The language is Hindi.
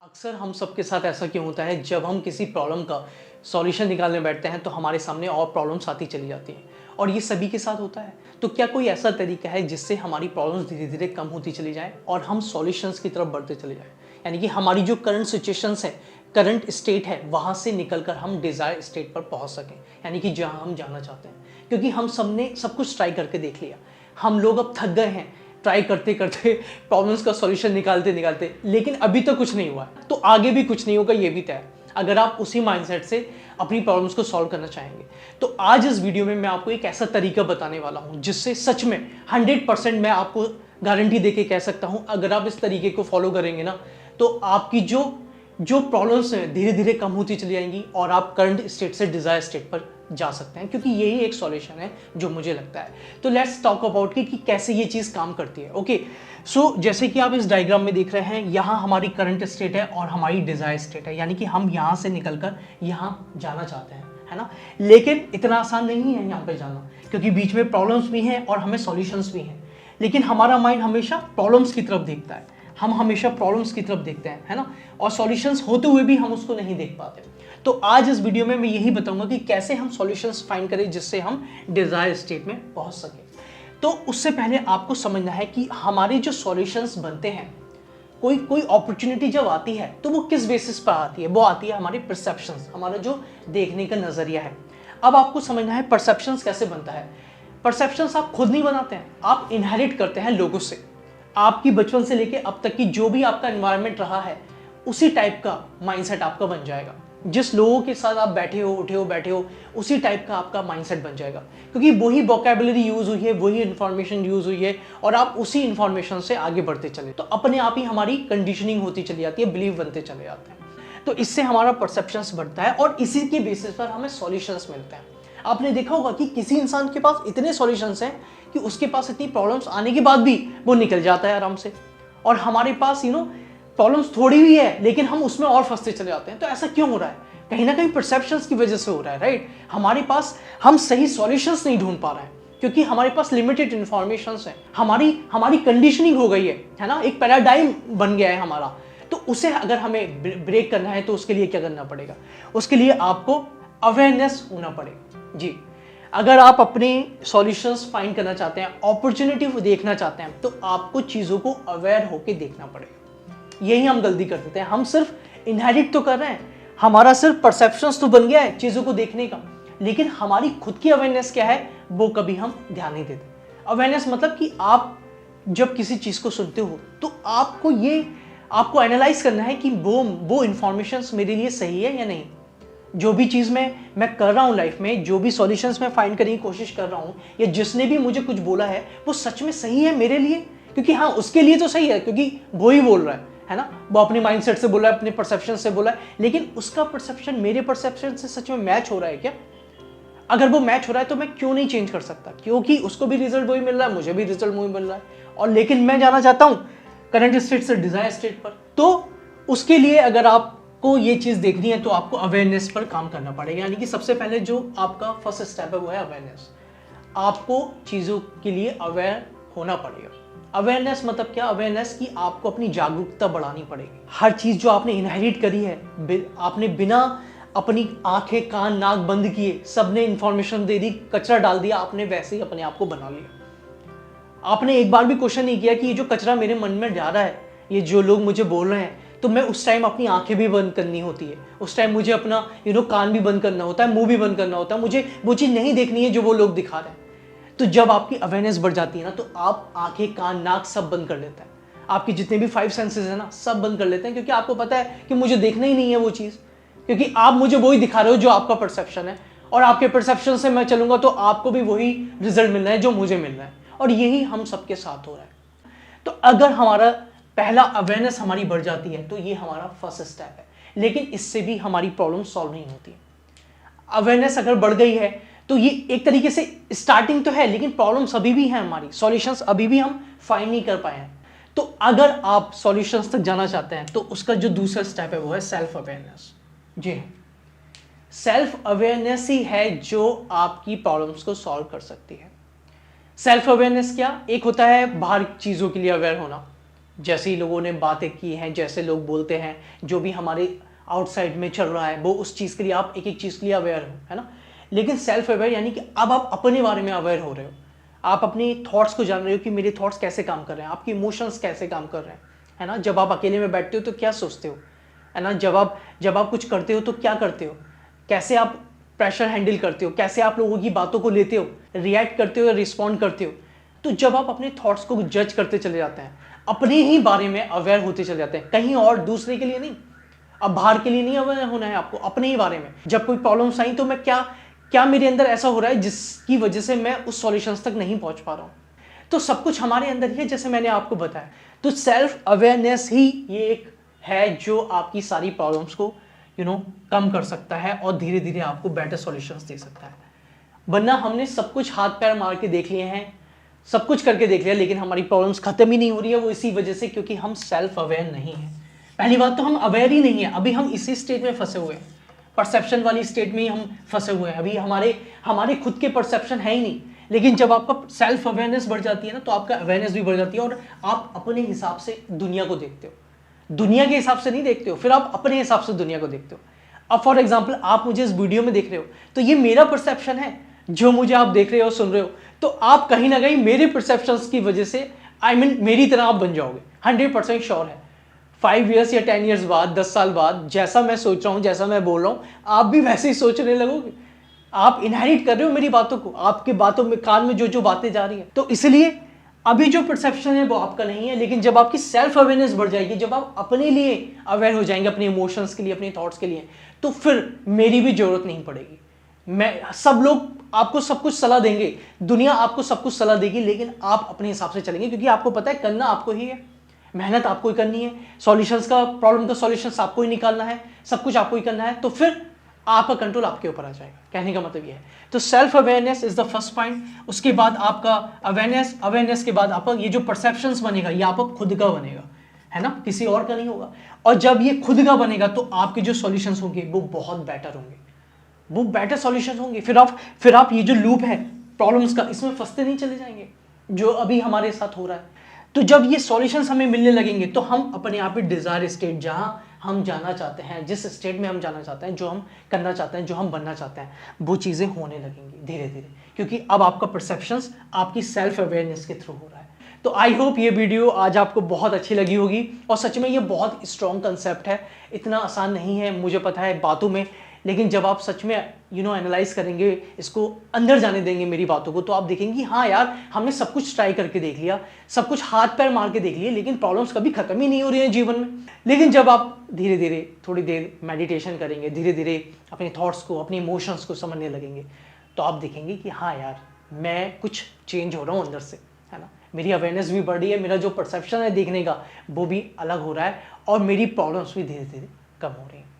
अक्सर हम सबके साथ ऐसा क्यों होता है, जब हम किसी प्रॉब्लम का सॉल्यूशन निकालने बैठते हैं तो हमारे सामने और प्रॉब्लम्स आती चली जाती हैं और ये सभी के साथ होता है। तो क्या कोई ऐसा तरीका है जिससे हमारी प्रॉब्लम्स धीरे धीरे कम होती चली जाएं और हम सॉल्यूशंस की तरफ बढ़ते चले जाएं, यानी कि हमारी जो करंट सिचुएशंस है, करंट स्टेट है, वहाँ से निकलकर हम डिज़ायर स्टेट पर पहुँच सकें, यानी कि जहाँ हम जाना चाहते हैं। क्योंकि हम सब ने सब कुछ ट्राई करके देख लिया, हम लोग अब थक गए हैं ट्राई करते करते प्रॉब्लम्स का सॉल्यूशन निकालते निकालते, लेकिन अभी तक कुछ नहीं हुआ है, तो आगे भी कुछ नहीं होगा, ये भी तय है अगर आप उसी माइंडसेट से अपनी प्रॉब्लम्स को सॉल्व करना चाहेंगे। तो आज इस वीडियो में मैं आपको एक ऐसा तरीका बताने वाला हूं जिससे सच में 100% मैं आपको गारंटी देके कह सकता हूं, अगर आप इस तरीके को फॉलो करेंगे ना तो आपकी जो प्रॉब्लम्स हैं धीरे धीरे कम होती चली जाएंगी और आप करंट स्टेट से डिजायर स्टेट पर जा सकते हैं, क्योंकि यही एक सॉल्यूशन है जो मुझे लगता है। तो लेट्स टॉक अबाउट कि कैसे ये चीज़ काम करती है। ओके, सो जैसे कि आप इस डायग्राम में देख रहे हैं, यहाँ हमारी करंट स्टेट है और हमारी डिजायर स्टेट है, यानी कि हम यहाँ से निकलकर यहाँ जाना चाहते हैं, है ना। लेकिन इतना आसान नहीं है यहाँ पे जाना, क्योंकि बीच में प्रॉब्लम्स भी हैं और हमें सॉल्यूशंस भी हैं। लेकिन हमारा माइंड हमेशा प्रॉब्लम्स की तरफ देखता है, हम हमेशा प्रॉब्लम्स की तरफ देखते हैं, है ना, और सॉल्यूशंस होते हुए भी हम उसको नहीं देख पाते। तो आज इस वीडियो में मैं यही बताऊंगा कि कैसे हम सॉल्यूशंस फाइंड करें जिससे हम डिजायर स्टेट में पहुंच सकें। तो उससे पहले आपको समझना है कि हमारे जो सॉल्यूशंस बनते हैं, कोई अपॉर्चुनिटी जब आती है तो वो किस बेसिस पर आती है, वो आती है हमारी परसेप्शंस, हमारा जो देखने का नजरिया है। अब आपको समझना है परसेप्शंस कैसे बनता है। परसेप्शंस आप खुद नहीं बनाते हैं, आप इनहेरिट करते हैं लोगों से। आपकी बचपन से लेके अब तक की जो भी आपका एनवायरनमेंट रहा है, उसी टाइप का माइंडसेट आपका बन जाएगा। जिस लोगों के साथ आप बैठे हो, उठे हो, बैठे हो, उसी टाइप का आपका माइंडसेट बन जाएगा, क्योंकि वही वोकैबुलरी यूज हुई है, वही इंफॉर्मेशन यूज हुई है और आप उसी इंफॉर्मेशन से आगे बढ़ते चले, तो अपने आप ही हमारी कंडीशनिंग होती चली जाती है, बिलीव बनते चले जाते हैं। तो इससे हमारा परसेप्शंस बढ़ता है और इसी के बेसिस पर हमें सॉल्यूशंस मिलते हैं। आपने देखा होगा कि किसी इंसान के पास इतने सॉल्यूशंस हैं कि उसके पास इतनी प्रॉब्लम्स आने के बाद भी वो निकल जाता है आराम से, और हमारे पास प्रॉब्लम्स थोड़ी भी है लेकिन हम उसमें और फंसते चले जाते हैं। तो ऐसा क्यों हो रहा है? कहीं ना कहीं परसेप्शंस की वजह से हो रहा है, राइट। हमारे पास हम सही सॉल्यूशंस नहीं ढूंढ पा रहे हैं क्योंकि हमारे पास लिमिटेड इंफॉर्मेशंस है, हमारी कंडीशनिंग हो गई है ना, एक पैराडाइम बन गया है हमारा। तो उसे अगर हमें ब्रेक करना है तो उसके लिए क्या करना पड़ेगा? उसके लिए आपको अवेयरनेस होना पड़ेगा जी। अगर आप अपने सॉल्यूशंस फाइंड करना चाहते हैं, अपॉर्चुनिटी देखना चाहते हैं, तो आपको चीज़ों को अवेयर होकर देखना पड़ेगा। यही हम गलती कर देते हैं, हम सिर्फ इनहेरिट तो कर रहे हैं, हमारा सिर्फ परसेप्शंस तो बन गया है चीज़ों को देखने का, लेकिन हमारी खुद की अवेयरनेस क्या है वो कभी हम ध्यान नहीं देते। अवेयरनेस मतलब कि आप जब किसी चीज़ को सुनते हो तो आपको एनालाइज करना है कि वो इंफॉर्मेशंस मेरे लिए सही है या नहीं। जो भी चीज़ मैं कर रहा हूँ लाइफ में, जो भी सॉल्यूशंस मैं फाइंड करने की कोशिश कर रहा हूँ, या जिसने भी मुझे कुछ बोला है वो सच में सही है मेरे लिए, क्योंकि हाँ उसके लिए तो सही है क्योंकि वो ही बोल रहा है ना, वो अपने माइंडसेट से बोला है, अपने परसेप्शन से बोला है, लेकिन उसका परसेप्शन मेरे परसेप्शन से सच में मैच हो रहा है क्या? अगर वो मैच हो रहा है तो मैं क्यों नहीं चेंज कर सकता, क्योंकि उसको भी रिजल्ट वही मिल रहा है, मुझे भी रिजल्ट वही मिल रहा है, और लेकिन मैं जाना चाहता हूँ करंट स्टेट से डिजायर स्टेट पर। तो उसके लिए अगर आपको ये चीज़ देखनी है तो आपको अवेयरनेस पर काम करना पड़ेगा, यानी कि सबसे पहले जो आपका फर्स्ट स्टेप है वो है अवेयरनेस। आपको चीज़ों के लिए अवेयर होना पड़ेगा। अवेयरनेस मतलब क्या? अवेयरनेस की आपको अपनी जागरूकता बढ़ानी पड़ेगी। हर चीज़ जो आपने इनहेरिट करी है, आपने बिना अपनी आंखें कान नाक बंद किए सबने इंफॉर्मेशन दे दी, कचरा डाल दिया, आपने वैसे ही अपने आप को बना लिया। आपने एक बार भी क्वेश्चन नहीं किया कि ये जो कचरा मेरे मन में जा रहा है, ये जो लोग मुझे बोल रहे हैं, तो मैं उस टाइम अपनी आंखें भी बंद करनी होती है, उस टाइम मुझे अपना कान भी बंद करना होता है, मुंह भी बंद करना होता है, मुझे वो चीज़ नहीं देखनी है जो वो लोग दिखा रहे हैं। तो जब आपकी अवेयरनेस बढ़ जाती है ना, तो आप आंखें कान नाक सब बंद कर लेते हैं, आपके जितने भी 5 सेंसेस है ना सब बंद कर लेते हैं, क्योंकि आपको पता है कि मुझे देखना ही नहीं है वो चीज़, क्योंकि आप मुझे वही दिखा रहे हो जो आपका परसेप्शन है, और आपके परसेप्शन से मैं चलूंगा तो आपको भी वही रिजल्ट मिलना है जो मुझे मिलना है, और यही हम सबके साथ हो रहा है। तो अगर हमारा पहला अवेयरनेस हमारी बढ़ जाती है तो ये हमारा फर्स्ट स्टेप है, लेकिन इससे भी हमारी प्रॉब्लम सॉल्व नहीं होती। अवेयरनेस अगर बढ़ गई है तो ये एक तरीके से स्टार्टिंग तो है, लेकिन प्रॉब्लम्स अभी भी हैं, हमारी सॉल्यूशंस अभी भी हम फाइंड नहीं कर पाए हैं। तो अगर आप सॉल्यूशंस तक जाना चाहते हैं तो उसका जो दूसरा स्टेप है वो है सेल्फ अवेयरनेस। जी, सेल्फ अवेयरनेस ही है जो आपकी प्रॉब्लम्स को सॉल्व कर सकती है। सेल्फ अवेयरनेस क्या? एक होता है बाहर चीज़ों के लिए अवेयर होना, जैसे ही लोगों ने बातें की हैं, जैसे लोग बोलते हैं, जो भी हमारे आउटसाइड में चल रहा है, वो उस चीज़ के लिए आप एक एक चीज़ के लिए अवेयर हो, है ना। लेकिन सेल्फ अवेयर यानी कि अब आप अपने बारे में अवेयर हो रहे हो, आप अपनी थॉट्स को जान रहे हो कि मेरे थॉट्स कैसे काम कर रहे हैं, आपके इमोशंस कैसे काम कर रहे हैं, है ना। जब आप अकेले में बैठते हो तो क्या सोचते हो, है ना। जब आप कुछ करते हो तो क्या करते हो, कैसे आप प्रेशर हैंडल करते हो, कैसे आप लोगों की बातों को लेते हो, रिएक्ट करते हो या रिस्पॉन्ड करते हो। तो जब आप अपने थॉट्स को जज करते चले जाते हैं, अपने ही बारे में अवेयर होते चले जाते हैं, कहीं और दूसरे के लिए नहीं, अब बाहर के लिए नहीं अवेयर होना है आपको, अपने ही बारे में। जब कोई प्रॉब्लम्स आई तो मैं क्या क्या मेरे अंदर ऐसा हो रहा है जिसकी वजह से मैं उस सॉल्यूशंस तक नहीं पहुंच पा रहा हूं। तो सब कुछ हमारे अंदर ही है, जैसे मैंने आपको बताया। तो सेल्फ अवेयरनेस ही ये एक है जो आपकी सारी प्रॉब्लम्स को कम कर सकता है और धीरे धीरे आपको बेटर सॉल्यूशंस दे सकता है। वरना हमने सब कुछ हाथ पैर मार के देख लिए हैं, सब कुछ करके देख लिया, लेकिन हमारी प्रॉब्लम्स खत्म ही नहीं हो रही है। वो इसी वजह से क्योंकि हम सेल्फ अवेयर नहीं है। पहली बात तो हम अवेयर ही नहीं है, अभी हम इसी स्टेट में फंसे हुए हैं, परसेप्शन वाली स्टेट में ही हम फंसे हुए हैं। अभी हमारे खुद के परसेप्शन है ही नहीं। लेकिन जब आपका सेल्फ अवेयरनेस बढ़ जाती है ना, तो आपका अवेयरनेस भी बढ़ जाती है और आप अपने हिसाब से दुनिया को देखते हो, दुनिया के हिसाब से नहीं देखते हो, फिर आप अपने हिसाब से दुनिया को देखते हो। अब फॉर एग्जाम्पल आप मुझे इस वीडियो में देख रहे हो, तो ये मेरा परसेप्शन है जो मुझे आप देख रहे हो, सुन रहे हो। तो आप कहीं ना कहीं मेरे परसेप्शंस की वजह से मेरी तरह आप बन जाओगे, 100% श्योर है। 5 years या 10 years बाद, 10 साल बाद, जैसा मैं सोच रहा हूँ, जैसा मैं बोल रहा हूँ, आप भी वैसे ही सोचने लगोगे। आप इनहेरिट कर रहे हो मेरी बातों को, आपके बातों में, कान में जो जो बातें जा रही है। तो इसलिए अभी जो परसेप्शन है वो आपका नहीं है, लेकिन जब आपकी सेल्फ अवेयरनेस बढ़ जाएगी, जब आप अपने लिए अवेयर हो जाएंगे, अपने इमोशंस के लिए, अपने थॉट्स के लिए, तो फिर मेरी भी जरूरत नहीं पड़ेगी। सब लोग आपको सब कुछ सलाह देंगे, दुनिया आपको सब कुछ सलाह देगी, लेकिन आप अपने हिसाब से चलेंगे, क्योंकि आपको पता है करना आपको ही है, मेहनत आपको ही करनी है, सॉल्यूशंस का, प्रॉब्लम का सॉल्यूशंस आपको ही निकालना है, सब कुछ आपको ही करना है। तो फिर आपका कंट्रोल आपके ऊपर आ जाएगा। कहने का मतलब ये है। तो self awareness is the first point. उसके बाद आपका अवेयरनेस के बाद आपका ये जो परसेप्शंस बनेगा, ये आपका खुद का बनेगा, है ना, किसी और का नहीं होगा। और जब ये खुद का बनेगा तो आपके जो सॉल्यूशंस होंगे वो बहुत बेटर होंगे, वो बेटर सॉल्यूशंस होंगे। फिर आप ये जो लूप है प्रॉब्लम्स का, इसमें फंसते नहीं चले जाएंगे जो अभी हमारे साथ हो रहा है। तो जब ये सॉल्यूशंस हमें मिलने लगेंगे तो हम अपने आप ही डिजायर स्टेट, जहां हम जाना चाहते हैं, जिस स्टेट में हम जाना चाहते हैं, जो हम करना चाहते हैं, जो हम बनना चाहते हैं, वो चीज़ें होने लगेंगी धीरे धीरे, क्योंकि अब आपका परसेप्शंस आपकी सेल्फ अवेयरनेस के थ्रू हो रहा है। तो आई होप ये वीडियो आज आपको बहुत अच्छी लगी होगी। और सच में ये बहुत स्ट्रॉन्ग कंसेप्ट है, इतना आसान नहीं है, मुझे पता है बातों में, लेकिन जब आप सच में एनालाइज करेंगे, इसको अंदर जाने देंगे मेरी बातों को, तो आप देखेंगे हाँ यार, हमने सब कुछ ट्राई करके देख लिया, सब कुछ हाथ पैर मार के देख लिए, लेकिन प्रॉब्लम्स कभी खत्म ही नहीं हो रही है जीवन में। लेकिन जब आप धीरे धीरे थोड़ी देर मेडिटेशन करेंगे, धीरे धीरे अपने थॉट्स को, अपने इमोशंस को समझने लगेंगे, तो आप देखेंगे कि हाँ यार, मैं कुछ चेंज हो रहा हूँ अंदर से, है ना। मेरी अवेयरनेस भी बढ़ रही है, मेरा जो परसेप्शन है देखने का वो भी अलग हो रहा है, और मेरी प्रॉब्लम्स भी धीरे धीरे कम हो रही हैं।